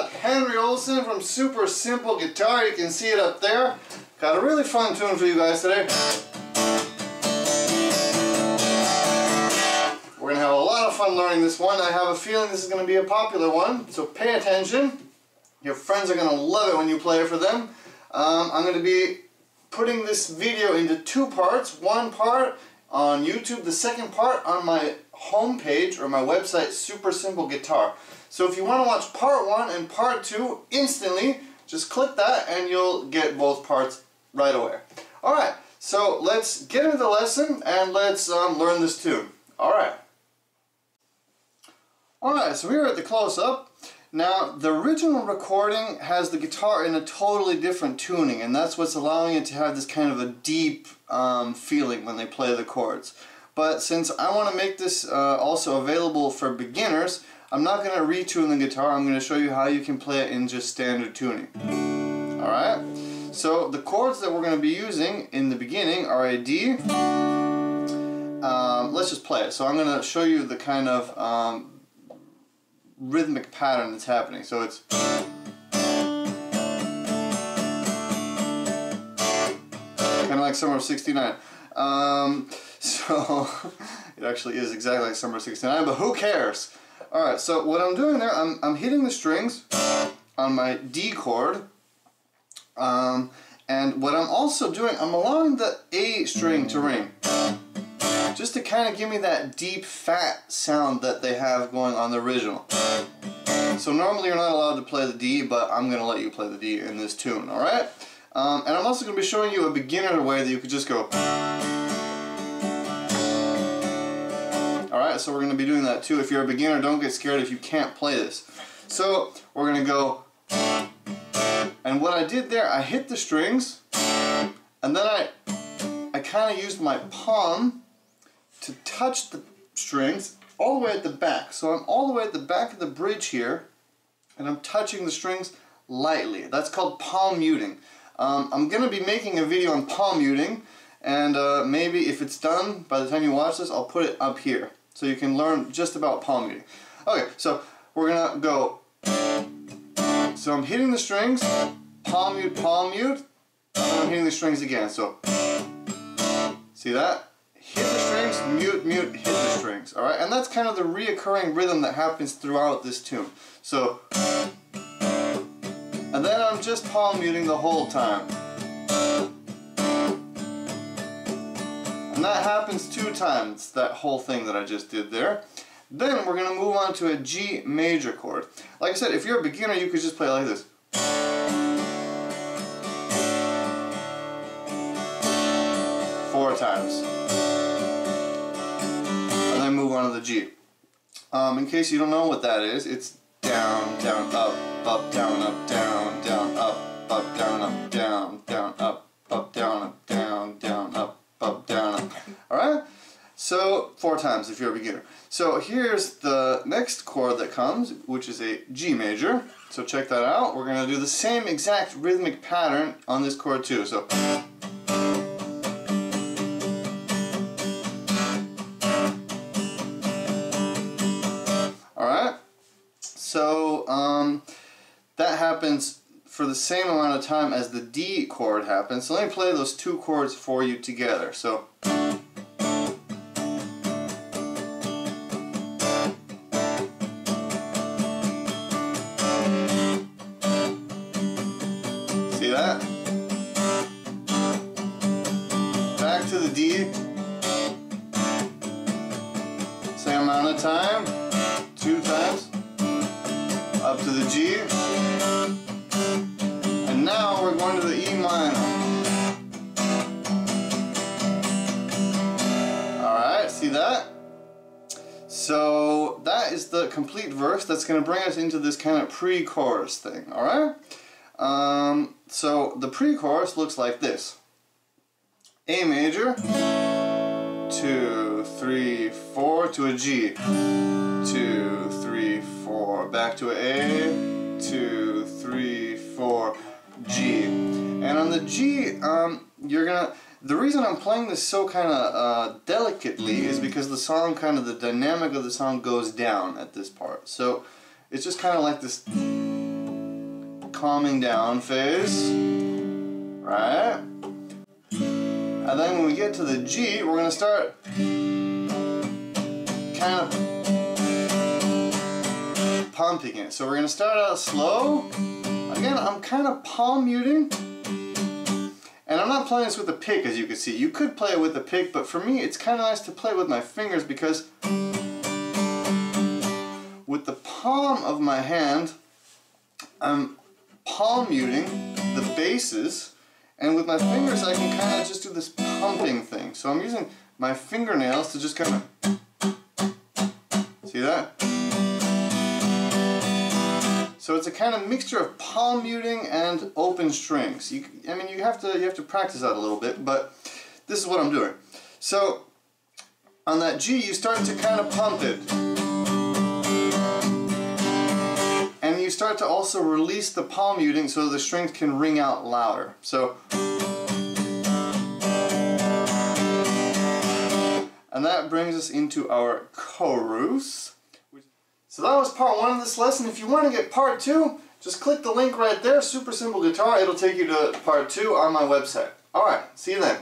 got Henry Olsen from Super Simple Guitar. You can see it up there. Got a really fun tune for you guys today. We're going to have a lot of fun learning this one. I have a feeling this is going to be a popular one, so pay attention. Your friends are going to love it when you play it for them. I'm going to be putting this video into two parts. One part on YouTube, the second part on my homepage or my website, Super Simple Guitar. So if you want to watch part 1 and part 2 instantly, just click that and you'll get both parts right away. Alright, so let's get into the lesson and let's learn this tune. Alright. Alright, so here at the close-up. Now, the original recording has the guitar in a totally different tuning, and that's what's allowing it to have this kind of a deep feeling when they play the chords. But since I want to make this also available for beginners, I'm not going to retune the guitar. I'm going to show you how you can play it in just standard tuning. Alright? So, the chords that we're going to be using in the beginning are a D. Let's just play it. So I'm going to show you the kind of rhythmic pattern that's happening. So it's kind of like Summer of '69. So it actually is exactly like Summer of '69, but who cares? Alright, so what I'm doing there, I'm hitting the strings on my D chord, and what I'm also doing, I'm allowing the A string to ring, just to kind of give me that deep fat sound that they have going on the original. So normally you're not allowed to play the D, but I'm going to let you play the D in this tune, alright? And I'm also going to be showing you a beginner way that you could just go. Alright, so we're going to be doing that too. If you're a beginner, don't get scared if you can't play this. So we're going to go, and what I did there, I hit the strings, and then I kind of used my palm to touch the strings all the way at the back. So I'm all the way at the back of the bridge here, and I'm touching the strings lightly. That's called palm muting. I'm going to be making a video on palm muting, and maybe if it's done by the time you watch this, I'll put it up here so you can learn just about palm muting. Okay, so we're going to go. So I'm hitting the strings, palm mute, and I'm hitting the strings again. So see that? Hit the strings, mute, mute, hit the strings. Alright, and that's kind of the reoccurring rhythm that happens throughout this tune. So, and then I'm just palm muting the whole time. And that happens 2 times, that whole thing that I just did there. Then we're going to move on to a G major chord. Like I said, if you're a beginner, you could just play like this. 4 times. Move on to the G. In case you don't know what that is, it's down, down, up, down, down, up, down, up, down, up, down, up, down, up, down, up. Alright? So 4 times if you're a beginner. So here's the next chord that comes, which is a G major. So check that out. We're going to do the same exact rhythmic pattern on this chord too. So that happens for the same amount of time as the D chord happens. So let me play those 2 chords for you together. So see that? Back to the D. Same amount of time. 2 times. Up to the G, and now we're going to the E minor. Alright, see that? So that is the complete verse that's going to bring us into this kind of pre-chorus thing, alright? So the pre-chorus looks like this. A major, 2, 3, 4 to a G, 2, 3, 4, back to A, 2, 3, 4, G. And on the G, you're gonna, the reason I'm playing this so kind of delicately is because the song, kind of the dynamic of the song goes down at this part. So it's just kind of like this calming down phase, right? And then when we get to the G, we're going to start kind of pumping it. So we're going to start out slow. Again, I'm kind of palm muting. And I'm not playing this with a pick, as you can see. You could play it with a pick, but for me, it's kind of nice to play with my fingers because with the palm of my hand, I'm palm muting the basses, and with my fingers, I can kind of just do this pumping thing. So I'm using my fingernails to just kind of, see that? So it's a kind of mixture of palm muting and open strings. I mean, you have to practice that a little bit, but this is what I'm doing. So on that G, you start to kind of pump it, and you start to also release the palm muting so the strings can ring out louder. So, and that brings us into our chorus. So that was part 1 of this lesson. If you want to get part 2, just click the link right there, Super Simple Guitar. It'll take you to part 2 on my website. Alright, see you then.